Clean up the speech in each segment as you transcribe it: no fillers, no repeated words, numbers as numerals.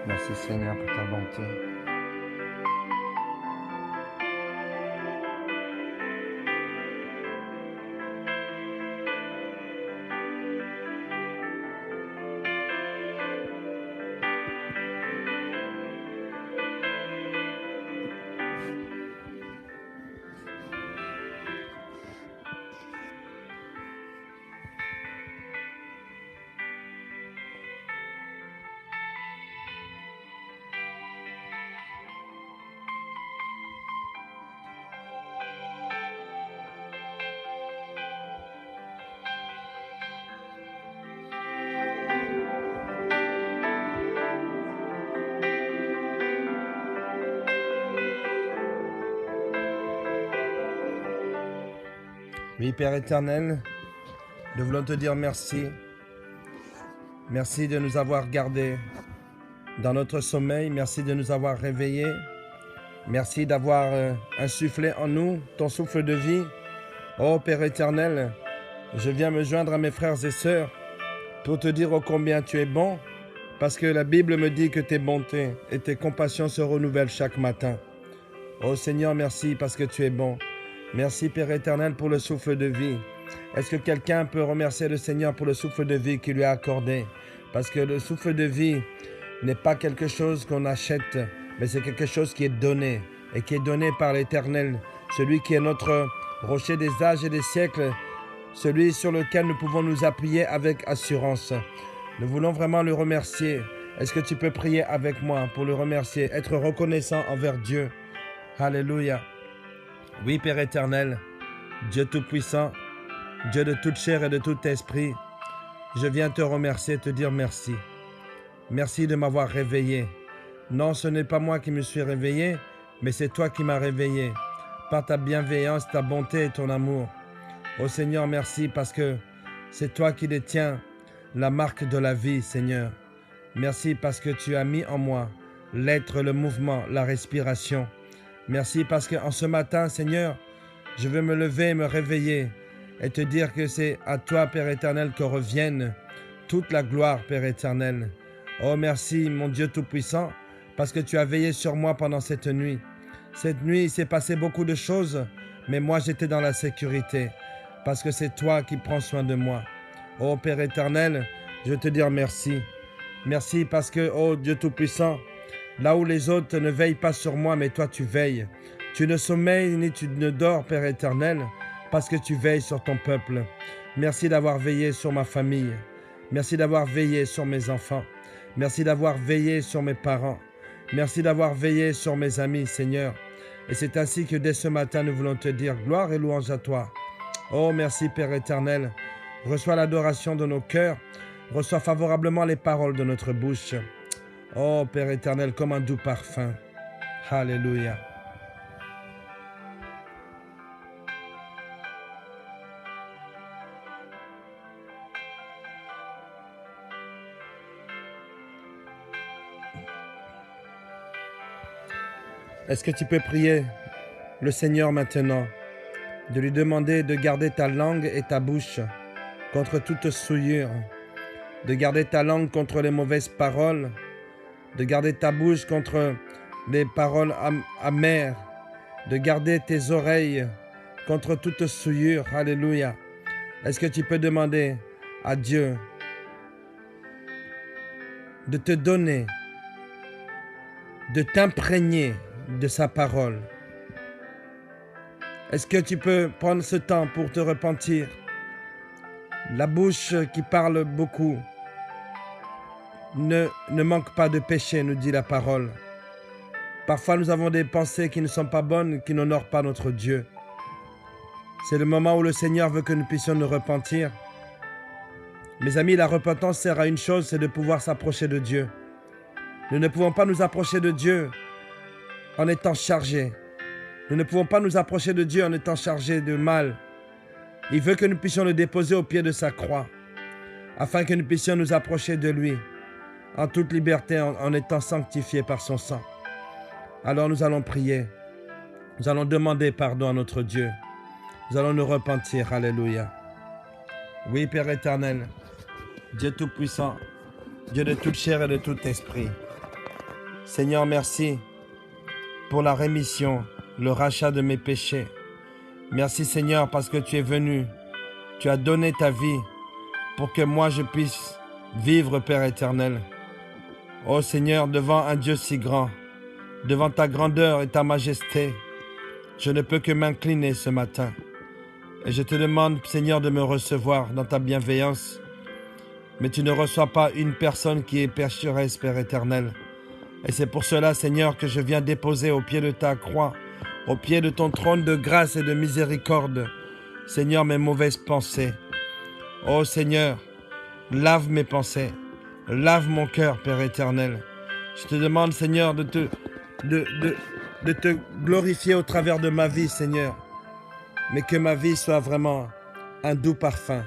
Merci Seigneur pour ta bonté. Oui, Père éternel, nous voulons te dire merci. Merci de nous avoir gardés dans notre sommeil. Merci de nous avoir réveillés. Merci d'avoir insufflé en nous ton souffle de vie. Oh Père éternel, je viens me joindre à mes frères et sœurs pour te dire ô combien tu es bon, parce que la Bible me dit que tes bontés et tes compassions se renouvellent chaque matin. Oh Seigneur, merci parce que tu es bon. Merci Père éternel pour le souffle de vie. Est-ce que quelqu'un peut remercier le Seigneur pour le souffle de vie qu'il lui a accordé? Parce que le souffle de vie n'est pas quelque chose qu'on achète, mais c'est quelque chose qui est donné, et qui est donné par l'Éternel, celui qui est notre rocher des âges et des siècles, celui sur lequel nous pouvons nous appuyer avec assurance. Nous voulons vraiment le remercier. Est-ce que tu peux prier avec moi pour le remercier, être reconnaissant envers Dieu? Alléluia. Oui, Père éternel, Dieu tout-puissant, Dieu de toute chair et de tout esprit, je viens te remercier, te dire merci. Merci de m'avoir réveillé. Non, ce n'est pas moi qui me suis réveillé, mais c'est toi qui m'as réveillé, par ta bienveillance, ta bonté et ton amour. Ô Seigneur, merci parce que c'est toi qui détiens la marque de la vie, Seigneur. Merci parce que tu as mis en moi l'être, le mouvement, la respiration. Merci parce qu'en ce matin, Seigneur, je veux me lever et me réveiller et te dire que c'est à toi, Père éternel, que revienne toute la gloire, Père éternel. Oh, merci, mon Dieu Tout-Puissant, parce que tu as veillé sur moi pendant cette nuit. Cette nuit, il s'est passé beaucoup de choses, mais moi, j'étais dans la sécurité, parce que c'est toi qui prends soin de moi. Oh, Père éternel, je veux te dire merci. Merci parce que, oh Dieu Tout-Puissant, là où les autres ne veillent pas sur moi, mais toi tu veilles. Tu ne sommeilles ni tu ne dors, Père éternel, parce que tu veilles sur ton peuple. Merci d'avoir veillé sur ma famille. Merci d'avoir veillé sur mes enfants. Merci d'avoir veillé sur mes parents. Merci d'avoir veillé sur mes amis, Seigneur. Et c'est ainsi que dès ce matin, nous voulons te dire gloire et louange à toi. Oh, merci, Père éternel. Reçois l'adoration de nos cœurs. Reçois favorablement les paroles de notre bouche. Oh, Père éternel, comme un doux parfum. Alléluia. Est-ce que tu peux prier le Seigneur maintenant, de lui demander de garder ta langue et ta bouche contre toute souillure, de garder ta langue contre les mauvaises paroles, de garder ta bouche contre les paroles amères, de garder tes oreilles contre toute souillure. Alléluia. Est-ce que tu peux demander à Dieu de te donner, de t'imprégner de sa parole? Est-ce que tu peux prendre ce temps pour te repentir? La bouche qui parle beaucoup ne manque pas de péché, nous dit la parole. Parfois, nous avons des pensées qui ne sont pas bonnes, qui n'honorent pas notre Dieu. C'est le moment où le Seigneur veut que nous puissions nous repentir. Mes amis, la repentance sert à une chose, c'est de pouvoir s'approcher de Dieu. Nous ne pouvons pas nous approcher de Dieu en étant chargés. Nous ne pouvons pas nous approcher de Dieu en étant chargés de mal. Il veut que nous puissions le déposer au pied de sa croix, afin que nous puissions nous approcher de lui en toute liberté, en étant sanctifiés par son sang. Alors nous allons prier. Nous allons demander pardon à notre Dieu. Nous allons nous repentir. Alléluia. Oui, Père éternel, Dieu Tout-Puissant, Dieu de toute chair et de tout esprit, Seigneur, merci pour la rémission, le rachat de mes péchés. Merci Seigneur parce que tu es venu, tu as donné ta vie pour que moi je puisse vivre, Père éternel. Oh Seigneur, devant un Dieu si grand, devant ta grandeur et ta majesté, je ne peux que m'incliner ce matin. Et je te demande, Seigneur, de me recevoir dans ta bienveillance. Mais tu ne reçois pas une personne qui est pécheresse, Père éternel. Et c'est pour cela, Seigneur, que je viens déposer au pied de ta croix, au pied de ton trône de grâce et de miséricorde, Seigneur, mes mauvaises pensées. Oh Seigneur, lave mes pensées, lave mon cœur, Père éternel. Je te demande, Seigneur, de te glorifier au travers de ma vie, Seigneur. Mais que ma vie soit vraiment un doux parfum.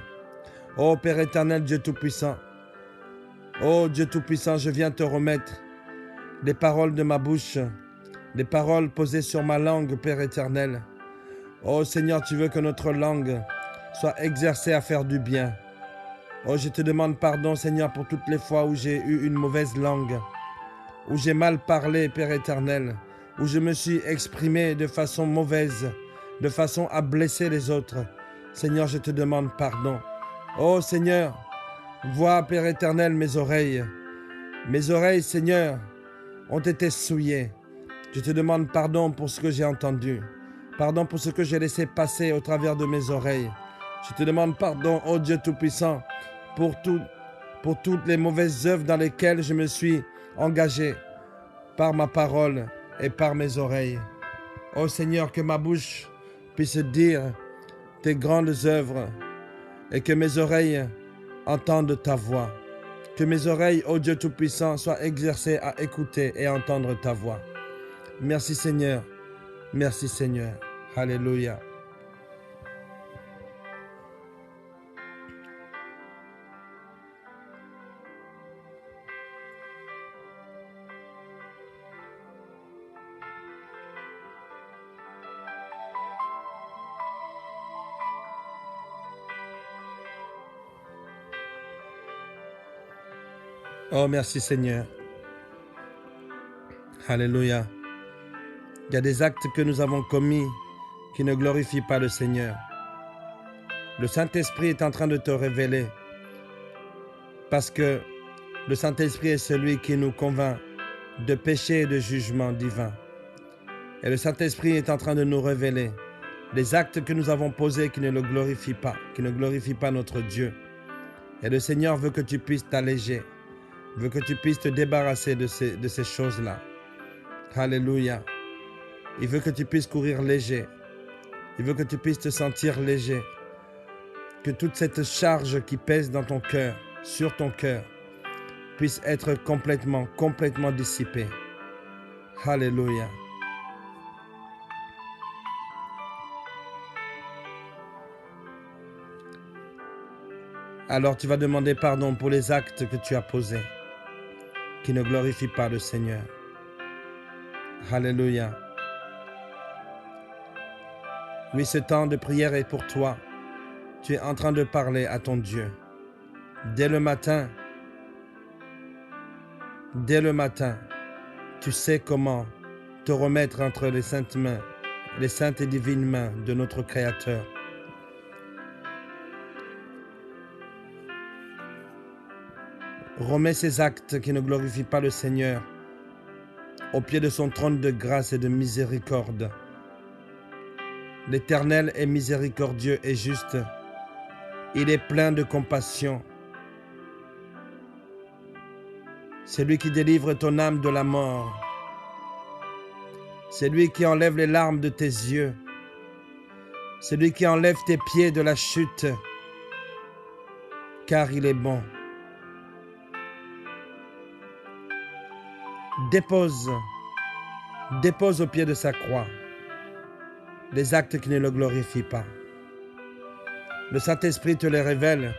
Oh Père éternel, Dieu Tout-Puissant. Oh Dieu Tout-Puissant, je viens te remettre les paroles de ma bouche, les paroles posées sur ma langue, Père éternel. Oh Seigneur, tu veux que notre langue soit exercée à faire du bien. Oh, je te demande pardon, Seigneur, pour toutes les fois où j'ai eu une mauvaise langue, où j'ai mal parlé, Père éternel, où je me suis exprimé de façon mauvaise, de façon à blesser les autres. Seigneur, je te demande pardon. Oh Seigneur, vois, Père éternel, mes oreilles. Mes oreilles, Seigneur, ont été souillées. Je te demande pardon pour ce que j'ai entendu. Pardon pour ce que j'ai laissé passer au travers de mes oreilles. Je te demande pardon, ô Dieu Tout-Puissant, pour toutes les mauvaises œuvres dans lesquelles je me suis engagé par ma parole et par mes oreilles. Ô Seigneur, que ma bouche puisse dire tes grandes œuvres et que mes oreilles entendent ta voix. Que mes oreilles, ô Dieu Tout-Puissant, soient exercées à écouter et à entendre ta voix. Merci Seigneur. Merci Seigneur. Alléluia. Oh, merci Seigneur. Alléluia. Il y a des actes que nous avons commis qui ne glorifient pas le Seigneur. Le Saint-Esprit est en train de te révéler parce que le Saint-Esprit est celui qui nous convainc de péché et de jugement divin. Et le Saint-Esprit est en train de nous révéler les actes que nous avons posés qui ne le glorifient pas, qui ne glorifient pas notre Dieu. Et le Seigneur veut que tu puisses t'alléger, veut que tu puisses te débarrasser de ces choses-là. Alléluia. Il veut que tu puisses courir léger. Il veut que tu puisses te sentir léger. Que toute cette charge qui pèse dans ton cœur, sur ton cœur, puisse être complètement dissipée. Alléluia. Alors tu vas demander pardon pour les actes que tu as posés, qui ne glorifient pas le Seigneur. Alléluia. Oui, ce temps de prière est pour toi. Tu es en train de parler à ton Dieu. Dès le matin, tu sais comment te remettre entre les saintes mains, les saintes et divines mains de notre Créateur. Remets ces actes qui ne glorifient pas le Seigneur au pied de son trône de grâce et de miséricorde. L'Éternel est miséricordieux et juste. Il est plein de compassion. C'est lui qui délivre ton âme de la mort. C'est lui qui enlève les larmes de tes yeux. C'est lui qui enlève tes pieds de la chute. Car il est bon. Dépose au pied de sa croix les actes qui ne le glorifient pas. Le Saint-Esprit te les révèle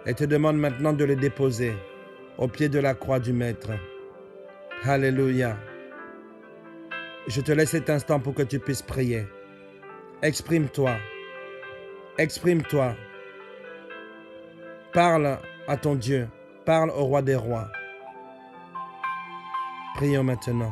et te demande maintenant de les déposer au pied de la croix du Maître. Alléluia. Je te laisse cet instant pour que tu puisses prier. Exprime-toi. Exprime-toi. Parle à ton Dieu. Parle au Roi des Rois. Prions maintenant.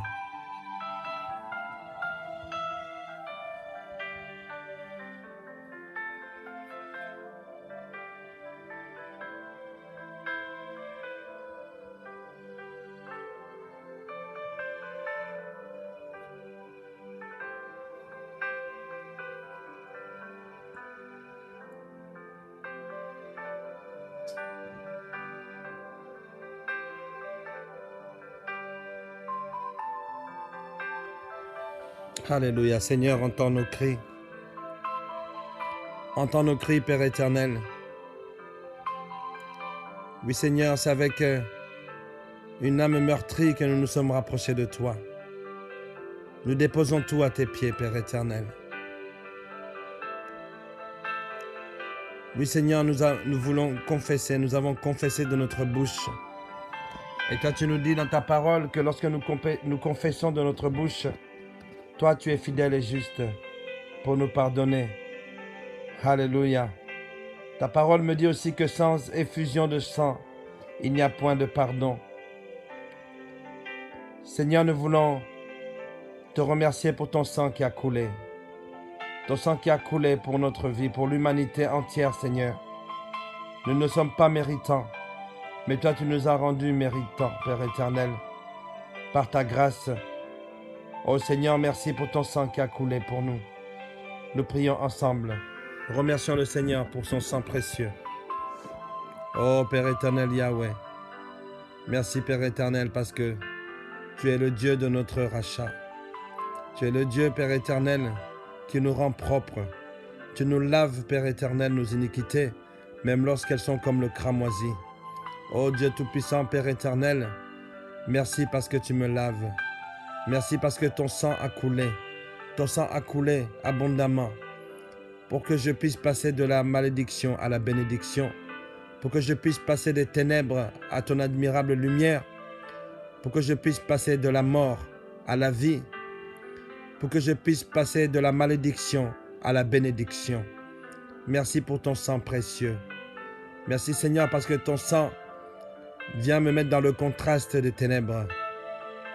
Alléluia. Seigneur, entends nos cris. Entends nos cris, Père éternel. Oui, Seigneur, c'est avec une âme meurtrie que nous nous sommes rapprochés de toi. Nous déposons tout à tes pieds, Père éternel. Oui, Seigneur, nous voulons confesser. Nous avons confessé de notre bouche. Et toi, tu nous dis dans ta parole que lorsque nous confessons de notre bouche, toi, tu es fidèle et juste pour nous pardonner. Alléluia. Ta parole me dit aussi que sans effusion de sang, il n'y a point de pardon. Seigneur, nous voulons te remercier pour ton sang qui a coulé. Ton sang qui a coulé pour notre vie, pour l'humanité entière, Seigneur. Nous ne sommes pas méritants, mais toi, tu nous as rendus méritants, Père éternel, par ta grâce. Oh Seigneur, merci pour ton sang qui a coulé pour nous. Nous prions ensemble. Remercions le Seigneur pour son sang précieux. Oh Père éternel Yahweh, merci Père éternel parce que tu es le Dieu de notre rachat. Tu es le Dieu, Père éternel, qui nous rend propres. Tu nous laves, Père éternel, nos iniquités, même lorsqu'elles sont comme le cramoisi. Oh Dieu Tout-Puissant, Père éternel, merci parce que tu me laves. Merci parce que ton sang a coulé. Ton sang a coulé abondamment pour que je puisse passer de la malédiction à la bénédiction, pour que je puisse passer des ténèbres à ton admirable lumière, pour que je puisse passer de la mort à la vie, pour que je puisse passer de la malédiction à la bénédiction. Merci pour ton sang précieux. Merci Seigneur parce que ton sang vient me mettre dans le contraste des ténèbres.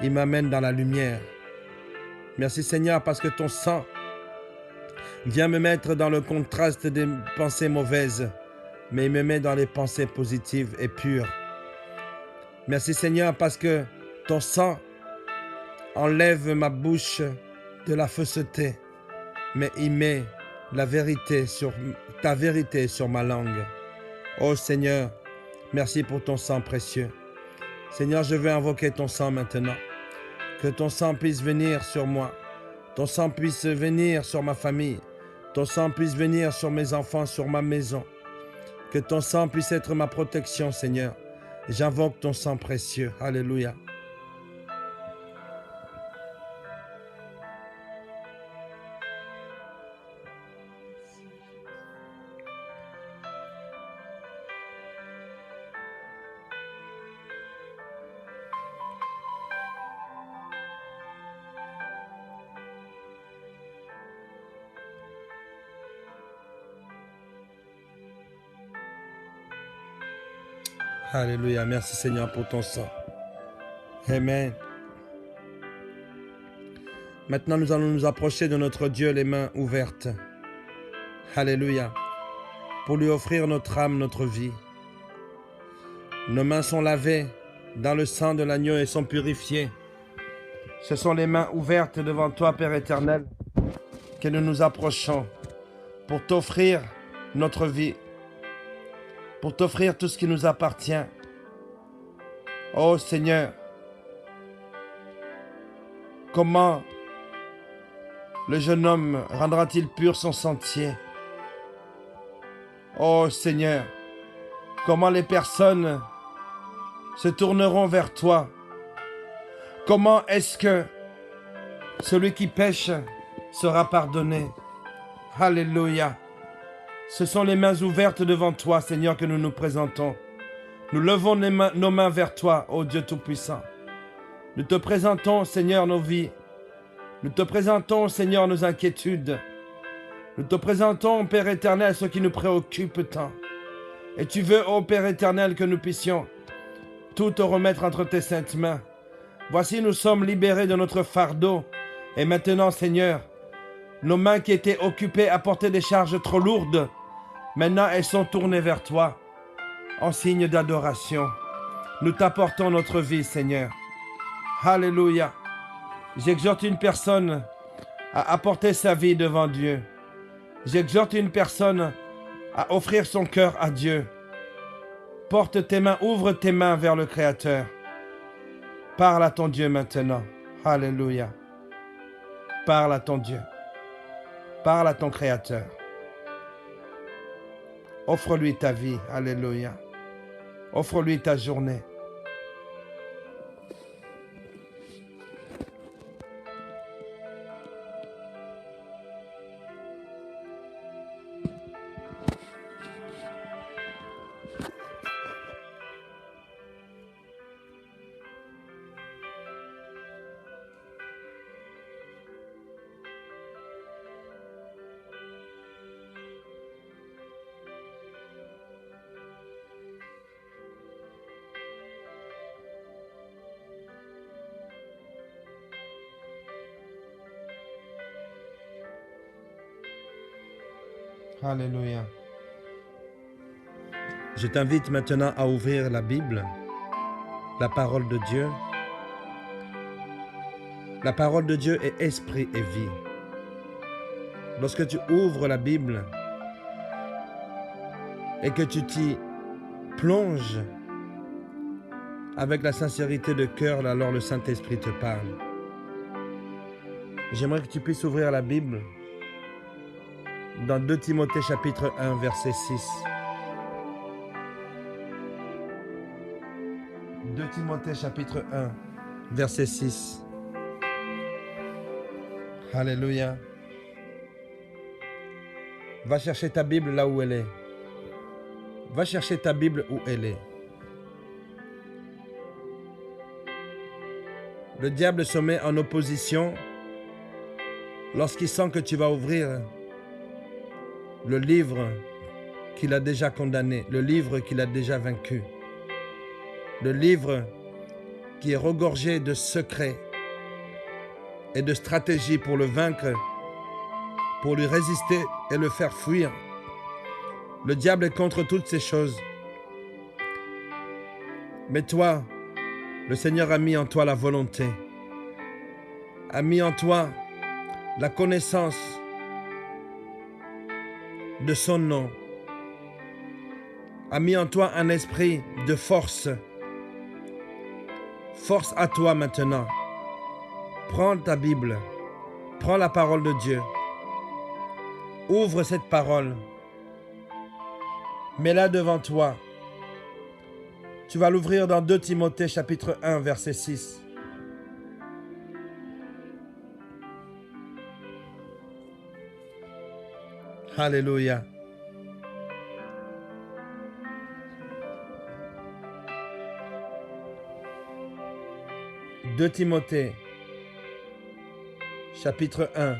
Il m'amène dans la lumière. Merci Seigneur parce que ton sang vient me mettre dans le contraste des pensées mauvaises, mais il me met dans les pensées positives et pures. Merci Seigneur parce que ton sang enlève ma bouche de la fausseté, mais il met ta vérité sur ma langue. Oh Seigneur, merci pour ton sang précieux. Seigneur, je veux invoquer ton sang maintenant. Que ton sang puisse venir sur moi. Ton sang puisse venir sur ma famille. Ton sang puisse venir sur mes enfants, sur ma maison. Que ton sang puisse être ma protection, Seigneur. J'invoque ton sang précieux. Alléluia. Alléluia. Merci Seigneur pour ton sang. Amen. Maintenant, nous allons nous approcher de notre Dieu les mains ouvertes. Alléluia. Pour lui offrir notre âme, notre vie. Nos mains sont lavées dans le sang de l'agneau et sont purifiées. Ce sont les mains ouvertes devant toi, Père éternel, que nous nous approchons pour t'offrir notre vie, pour t'offrir tout ce qui nous appartient. Oh Seigneur, comment le jeune homme rendra-t-il pur son sentier? Oh Seigneur, comment les personnes se tourneront vers toi? Comment est-ce que celui qui pêche sera pardonné? Alléluia. Ce sont les mains ouvertes devant toi, Seigneur, que nous nous présentons. Nous levons nos mains vers toi, ô Dieu Tout-Puissant. Nous te présentons, Seigneur, nos vies. Nous te présentons, Seigneur, nos inquiétudes. Nous te présentons, Père éternel, ce qui nous préoccupe tant. Et tu veux, ô Père éternel, que nous puissions tout te remettre entre tes saintes mains. Voici, nous sommes libérés de notre fardeau. Et maintenant, Seigneur, nos mains qui étaient occupées à porter des charges trop lourdes, maintenant elles sont tournées vers toi, en signe d'adoration. Nous t'apportons notre vie, Seigneur. Alléluia. J'exhorte une personne à apporter sa vie devant Dieu. J'exhorte une personne à offrir son cœur à Dieu. Porte tes mains, ouvre tes mains vers le Créateur. Parle à ton Dieu maintenant. Alléluia. Parle à ton Dieu. Parle à ton Créateur. Offre-lui ta vie. Alléluia. Offre-lui ta journée. Alléluia. Je t'invite maintenant à ouvrir la Bible, la parole de Dieu. La parole de Dieu est esprit et vie. Lorsque tu ouvres la Bible et que tu t'y plonges avec la sincérité de cœur, alors le Saint-Esprit te parle. J'aimerais que tu puisses ouvrir la Bible dans 2 Timothée chapitre 1 verset 6. 2 Timothée chapitre 1 verset 6. Alléluia. Va chercher ta Bible là où elle est. Va chercher ta Bible où elle est. Le diable se met en opposition lorsqu'il sent que tu vas ouvrir le livre qu'il a déjà condamné, le livre qu'il a déjà vaincu, le livre qui est regorgé de secrets et de stratégies pour le vaincre, pour lui résister et le faire fuir. Le diable est contre toutes ces choses. Mais toi, le Seigneur a mis en toi la volonté, a mis en toi la connaissance de son nom, a mis en toi un esprit de force. Force à toi maintenant. Prends ta Bible, prends la parole de Dieu, ouvre cette parole, mets-la devant toi. Tu vas l'ouvrir dans 2 Timothée chapitre 1 verset 6. Alléluia. « 2 Timothée, chapitre 1,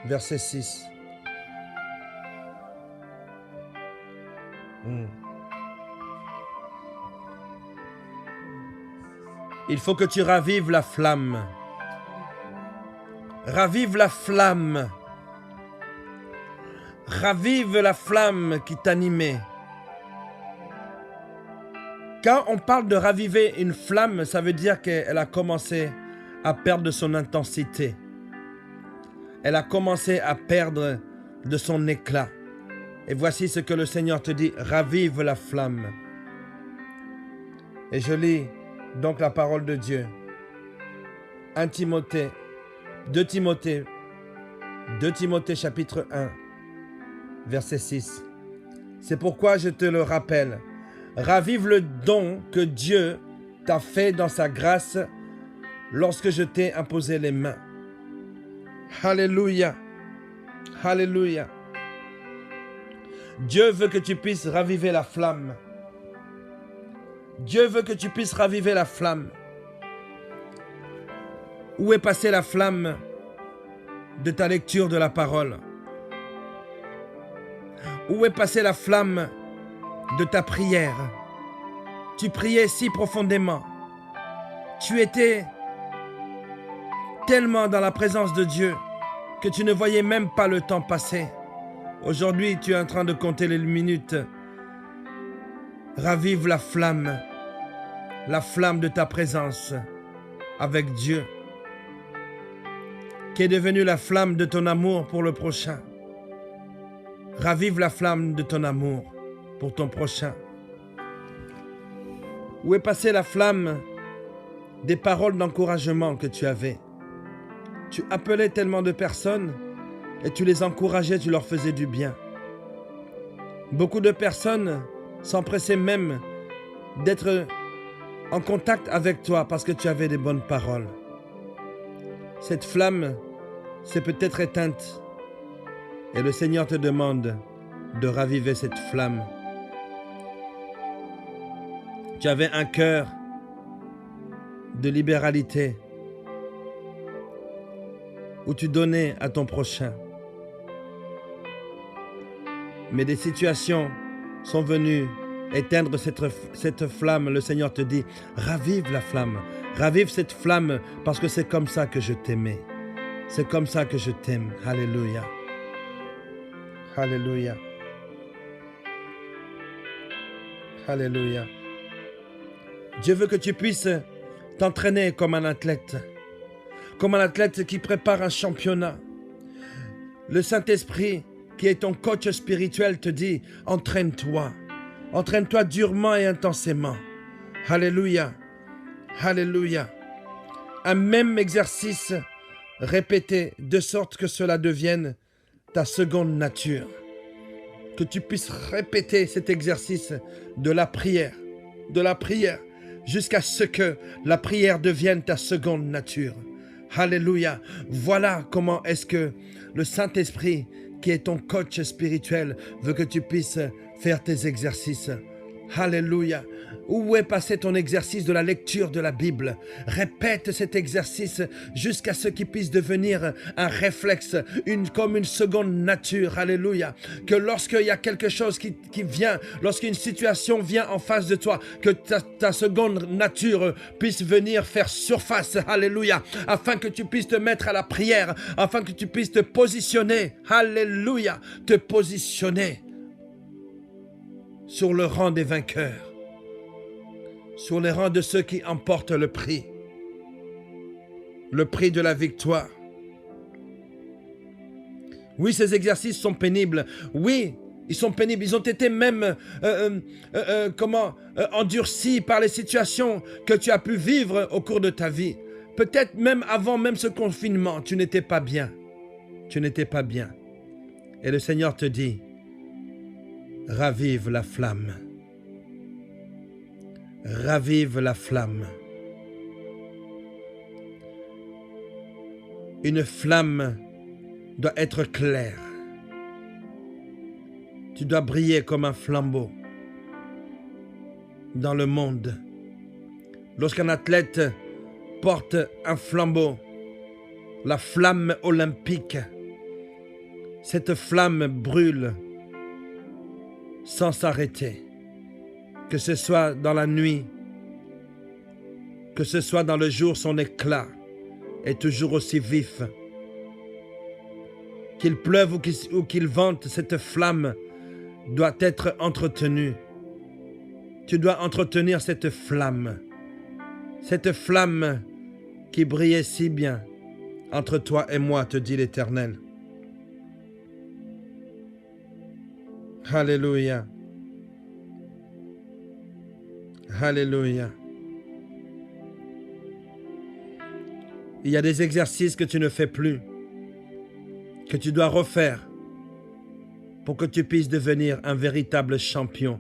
verset 6. Il faut que tu ravives la flamme. Ravive la flamme. Ravive la flamme qui t'animait. Quand on parle de raviver une flamme, ça veut dire qu'elle a commencé à perdre de son intensité. Elle a commencé à perdre de son éclat. Et voici ce que le Seigneur te dit, ravive la flamme. Et je lis donc la parole de Dieu. 2 Timothée chapitre 1, verset 6. C'est pourquoi je te le rappelle. Ravive le don que Dieu t'a fait dans sa grâce lorsque je t'ai imposé les mains. Alléluia. Alléluia. Dieu veut que tu puisses raviver la flamme. Dieu veut que tu puisses raviver la flamme. Où est passée la flamme de ta lecture de la parole? Où est passée la flamme de ta prière? Tu priais si profondément. Tu étais tellement dans la présence de Dieu que tu ne voyais même pas le temps passer. Aujourd'hui, tu es en train de compter les minutes. Ravive la flamme de ta présence avec Dieu, qui est devenue la flamme de ton amour pour le prochain. Ravive la flamme de ton amour pour ton prochain. Où est passée la flamme des paroles d'encouragement que tu avais? Tu appelais tellement de personnes et tu les encourageais, tu leur faisais du bien. Beaucoup de personnes s'empressaient même d'être en contact avec toi parce que tu avais des bonnes paroles. Cette flamme s'est peut-être éteinte et le Seigneur te demande de raviver cette flamme. Tu avais un cœur de libéralité où tu donnais à ton prochain. Mais des situations sont venues éteindre cette flamme. Le Seigneur te dit, ravive la flamme. Ravive cette flamme parce que c'est comme ça que je t'aimais. C'est comme ça que je t'aime. Alléluia. Alléluia. Alléluia. Dieu veut que tu puisses t'entraîner comme un athlète qui prépare un championnat. Le Saint-Esprit, qui est ton coach spirituel, te dit, entraîne-toi. Entraîne-toi durement et intensément. Alléluia. Alléluia. Un même exercice répété de sorte que cela devienne ta seconde nature. Que tu puisses répéter cet exercice de la prière, jusqu'à ce que la prière devienne ta seconde nature. Alléluia. Voilà comment est-ce que le Saint-Esprit, qui est ton coach spirituel, veut que tu puisses faire tes exercices. Alléluia. Où est passé ton exercice de la lecture de la Bible? Répète cet exercice jusqu'à ce qu'il puisse devenir un réflexe, comme une seconde nature. Alléluia. Que lorsqu'il y a quelque chose qui vient, lorsqu'une situation vient en face de toi, que ta seconde nature puisse venir faire surface. Alléluia. Afin que tu puisses te mettre à la prière, afin que tu puisses te positionner. Alléluia. Te positionner sur le rang des vainqueurs, sur les rangs de ceux qui emportent le prix de la victoire. Oui, ces exercices sont pénibles. Oui, ils sont pénibles. Ils ont été même endurcis par les situations que tu as pu vivre au cours de ta vie. Peut-être même avant même ce confinement, tu n'étais pas bien. Tu n'étais pas bien. Et le Seigneur te dit, ravive la flamme. Ravive la flamme. Une flamme doit être claire. Tu dois briller comme un flambeau dans le monde. Lorsqu'un athlète porte un flambeau, la flamme olympique, cette flamme brûle sans s'arrêter. Que ce soit dans la nuit, que ce soit dans le jour, son éclat est toujours aussi vif. Qu'il pleuve ou qu'il vente, cette flamme doit être entretenue. Tu dois entretenir cette flamme qui brillait si bien entre toi et moi, te dit l'Éternel. Alléluia. Alléluia. Il y a des exercices que tu ne fais plus, que tu dois refaire pour que tu puisses devenir un véritable champion.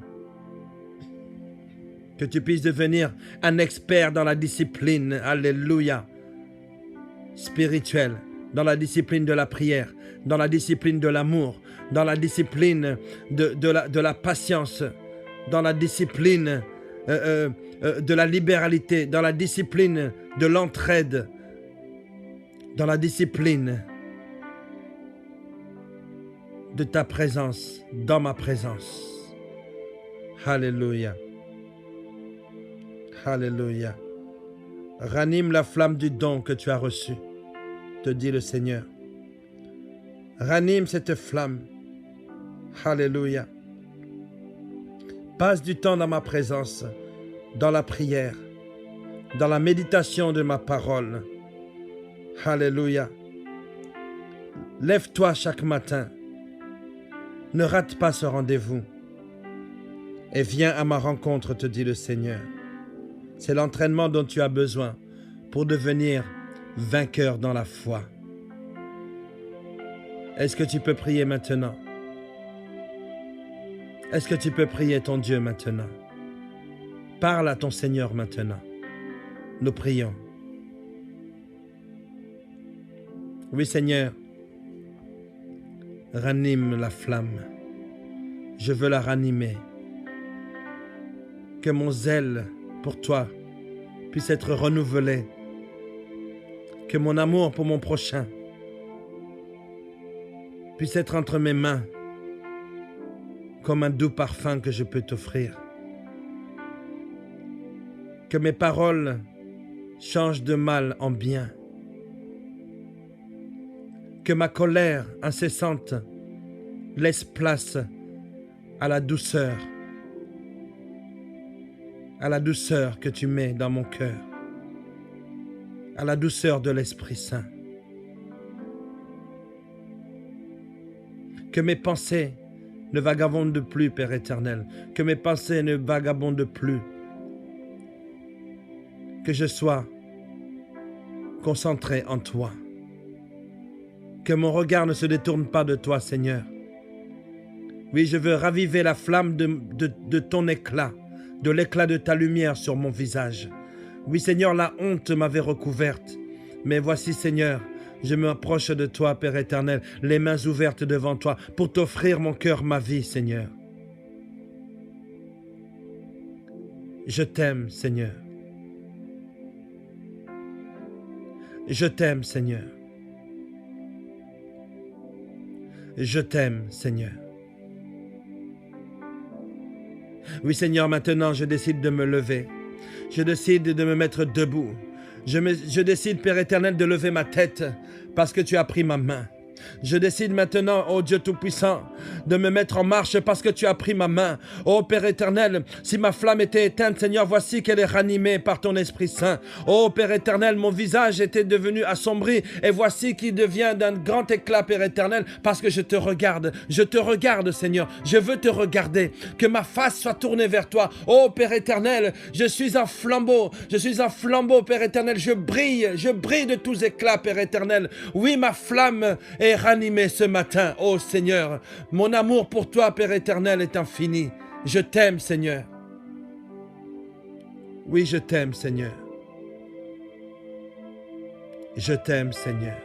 Que tu puisses devenir un expert dans la discipline, alléluia, spirituelle, dans la discipline de la prière, dans la discipline de l'amour, dans la discipline de la patience, dans la discipline de la libéralité, dans la discipline de l'entraide, dans la discipline de ta présence, dans ma présence. Alléluia. Alléluia. Ranime la flamme du don que tu as reçu, te dit le Seigneur. Ranime cette flamme. Alléluia. Passe du temps dans ma présence, dans la prière, dans la méditation de ma parole. Alléluia. Lève-toi chaque matin. Ne rate pas ce rendez-vous. Et viens à ma rencontre, te dit le Seigneur. C'est l'entraînement dont tu as besoin pour devenir vainqueur dans la foi. Est-ce que tu peux prier maintenant? Est-ce que tu peux prier ton Dieu maintenant? Parle à ton Seigneur maintenant. Nous prions. Oui, Seigneur, ranime la flamme. Je veux la ranimer. Que mon zèle pour toi puisse être renouvelé. Que mon amour pour mon prochain puisse être entre mes mains comme un doux parfum que je peux t'offrir. Que mes paroles changent de mal en bien. Que ma colère incessante laisse place à la douceur que tu mets dans mon cœur, à la douceur de l'Esprit Saint. Que mes pensées ne vagabondent plus, Père éternel, que mes pensées ne vagabondent plus, que je sois concentré en toi, que mon regard ne se détourne pas de toi, Seigneur. Oui, je veux raviver la flamme de ton éclat, de l'éclat de ta lumière sur mon visage. Oui, Seigneur, la honte m'avait recouverte, mais voici, Seigneur, je m'approche de toi, Père éternel, les mains ouvertes devant toi, pour t'offrir mon cœur, ma vie, Seigneur. Je t'aime, Seigneur. Je t'aime, Seigneur. Je t'aime, Seigneur. Oui, Seigneur, maintenant, je décide de me lever. Je décide de me mettre debout. Je décide, Père éternel, de lever ma tête parce que tu as pris ma main. Je décide maintenant, ô Dieu Tout-Puissant, de me mettre en marche parce que tu as pris ma main. Ô Père éternel, si ma flamme était éteinte, Seigneur, voici qu'elle est ranimée par ton Esprit Saint. Ô Père éternel, mon visage était devenu assombri et voici qu'il devient d'un grand éclat, Père éternel, parce que je te regarde. Je te regarde, Seigneur. Je veux te regarder. Que ma face soit tournée vers toi. Ô Père éternel, je suis un flambeau. Je suis un flambeau, Père éternel. Je brille de tous éclats, Père éternel. Oui, ma flamme est ranimé ce matin, ô Seigneur. Mon amour pour toi, Père éternel, est infini. Je t'aime, Seigneur. Oui, je t'aime, Seigneur. Je t'aime, Seigneur.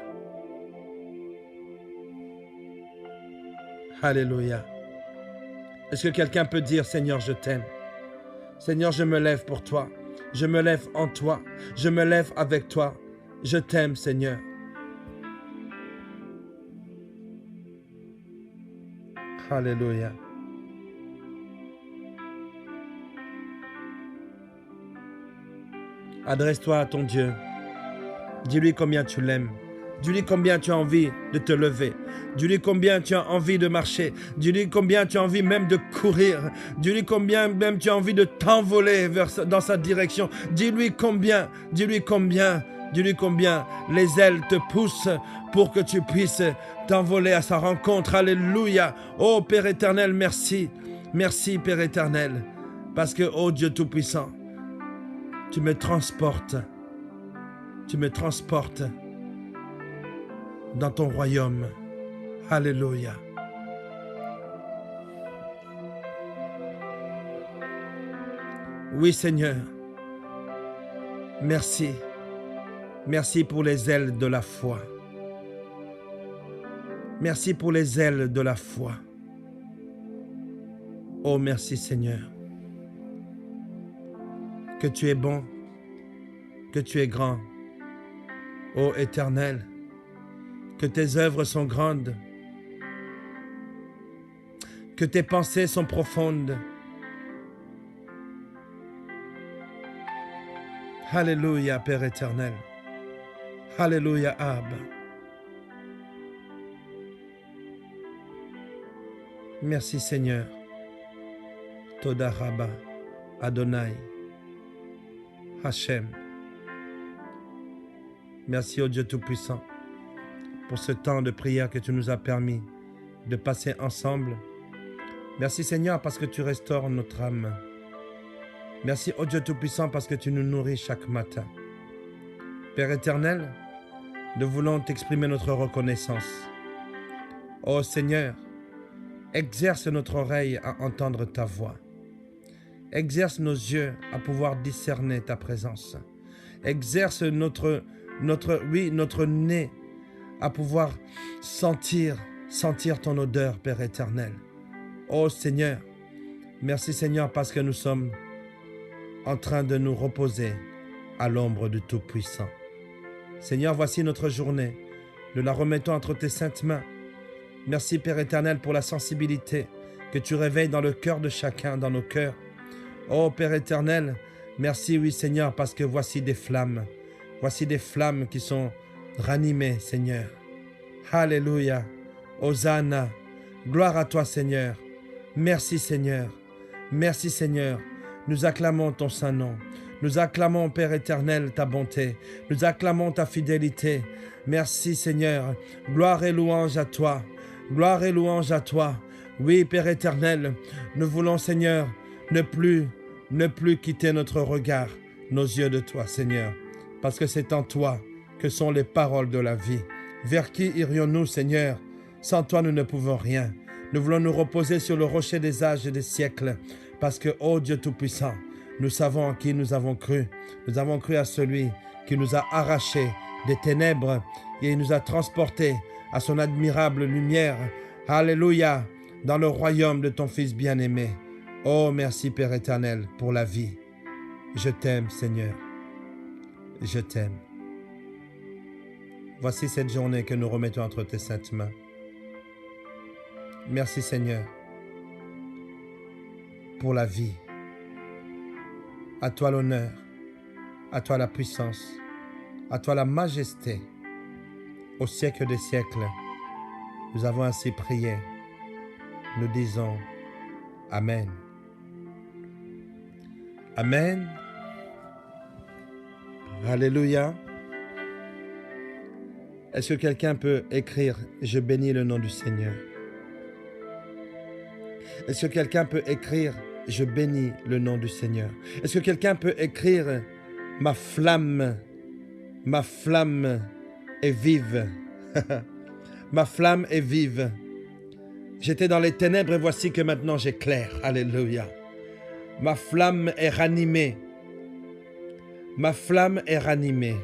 Alléluia. Est-ce que quelqu'un peut dire, Seigneur, je t'aime? Seigneur, je me lève pour toi. Je me lève en toi. Je me lève avec toi. Je t'aime, Seigneur. Alléluia. Adresse-toi à ton Dieu. Dis-lui combien tu l'aimes. Dis-lui combien tu as envie de te lever. Dis-lui combien tu as envie de marcher. Dis-lui combien tu as envie même de courir. Dis-lui combien même tu as envie de t'envoler dans sa direction. Dis-lui combien. Dis-lui combien. Dis-lui combien les ailes te poussent pour que tu puisses t'envoler à sa rencontre. Alléluia. Oh Père éternel, merci. Merci Père éternel. Parce que, oh Dieu Tout-Puissant, tu me transportes. Tu me transportes dans ton royaume. Alléluia. Oui Seigneur. Merci. Merci pour les ailes de la foi. Merci pour les ailes de la foi. Oh, merci Seigneur. Que tu es bon, que tu es grand. Ô Éternel, que tes œuvres sont grandes, que tes pensées sont profondes. Alléluia, Père éternel. Alléluia, Abba. Merci, Seigneur. Toda Rabba, Adonai, Hachem. Merci au Dieu Tout-Puissant pour ce temps de prière que tu nous as permis de passer ensemble. Merci, Seigneur, parce que tu restaures notre âme. Merci au Dieu Tout-Puissant parce que tu nous nourris chaque matin. Père éternel, nous voulons t'exprimer notre reconnaissance. Ô Seigneur, exerce notre oreille à entendre ta voix. Exerce nos yeux à pouvoir discerner ta présence. Exerce notre nez à pouvoir sentir ton odeur, Père éternel. Ô Seigneur, merci Seigneur parce que nous sommes en train de nous reposer à l'ombre du Tout-Puissant. Seigneur, voici notre journée. Nous la remettons entre tes saintes mains. Merci Père éternel pour la sensibilité que tu réveilles dans le cœur de chacun, dans nos cœurs. Oh Père éternel, merci oui Seigneur parce que voici des flammes. Voici des flammes qui sont ranimées Seigneur. Alléluia. Hosanna. Gloire à toi Seigneur. Merci Seigneur. Merci Seigneur. Nous acclamons ton saint nom. Nous acclamons, Père éternel, ta bonté. Nous acclamons ta fidélité. Merci, Seigneur. Gloire et louange à toi. Gloire et louange à toi. Oui, Père éternel, nous voulons, Seigneur, ne plus quitter notre regard, nos yeux de toi, Seigneur. Parce que c'est en toi que sont les paroles de la vie. Vers qui irions-nous, Seigneur? Sans toi, nous ne pouvons rien. Nous voulons nous reposer sur le rocher des âges et des siècles. Parce que, ô Dieu Tout-Puissant, nous savons en qui nous avons cru. Nous avons cru à celui qui nous a arrachés des ténèbres et nous a transportés à son admirable lumière. Alléluia, dans le royaume de ton Fils bien-aimé. Oh, merci Père éternel pour la vie. Je t'aime, Seigneur. Je t'aime. Voici cette journée que nous remettons entre tes saintes mains. Merci, Seigneur, pour la vie. À toi l'honneur, à toi la puissance, à toi la majesté. Au siècle des siècles, nous avons ainsi prié. Nous disons Amen. Amen. Alléluia. Est-ce que quelqu'un peut écrire « Je bénis le nom du Seigneur » ? Est-ce que quelqu'un peut écrire « Je bénis le nom du Seigneur » ? Est-ce que quelqu'un peut écrire « Ma flamme est vive. » Ma flamme est vive. J'étais dans les ténèbres et voici que maintenant j'éclaire. Alléluia. Ma flamme est ranimée. Ma flamme est ranimée.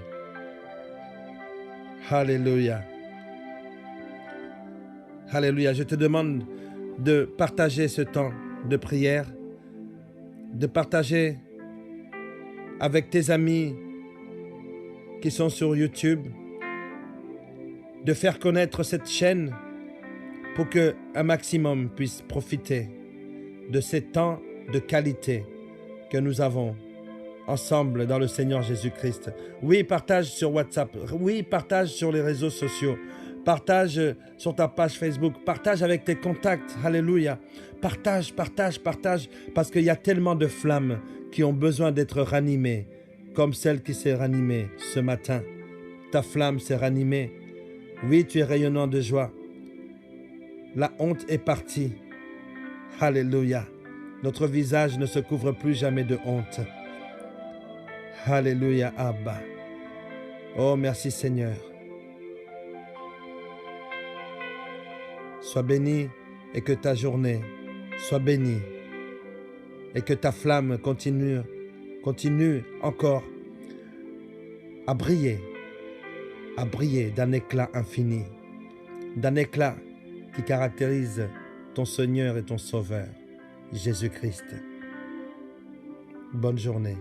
Alléluia. Alléluia. Je te demande de partager ce temps de prière, de partager avec tes amis qui sont sur YouTube, de faire connaître cette chaîne pour qu'un maximum puisse profiter de ces temps de qualité que nous avons ensemble dans le Seigneur Jésus-Christ. Oui, partage sur WhatsApp. Oui, partage sur les réseaux sociaux. Partage sur ta page Facebook. Partage avec tes contacts. Alléluia. Partage. Parce qu'il y a tellement de flammes qui ont besoin d'être ranimées, comme celle qui s'est ranimée ce matin. Ta flamme s'est ranimée. Oui, tu es rayonnant de joie. La honte est partie. Alléluia. Notre visage ne se couvre plus jamais de honte. Alléluia, Abba. Oh, merci Seigneur. Sois béni et que ta journée soit bénie et que ta flamme continue encore à briller d'un éclat infini, d'un éclat qui caractérise ton Seigneur et ton Sauveur, Jésus-Christ. Bonne journée.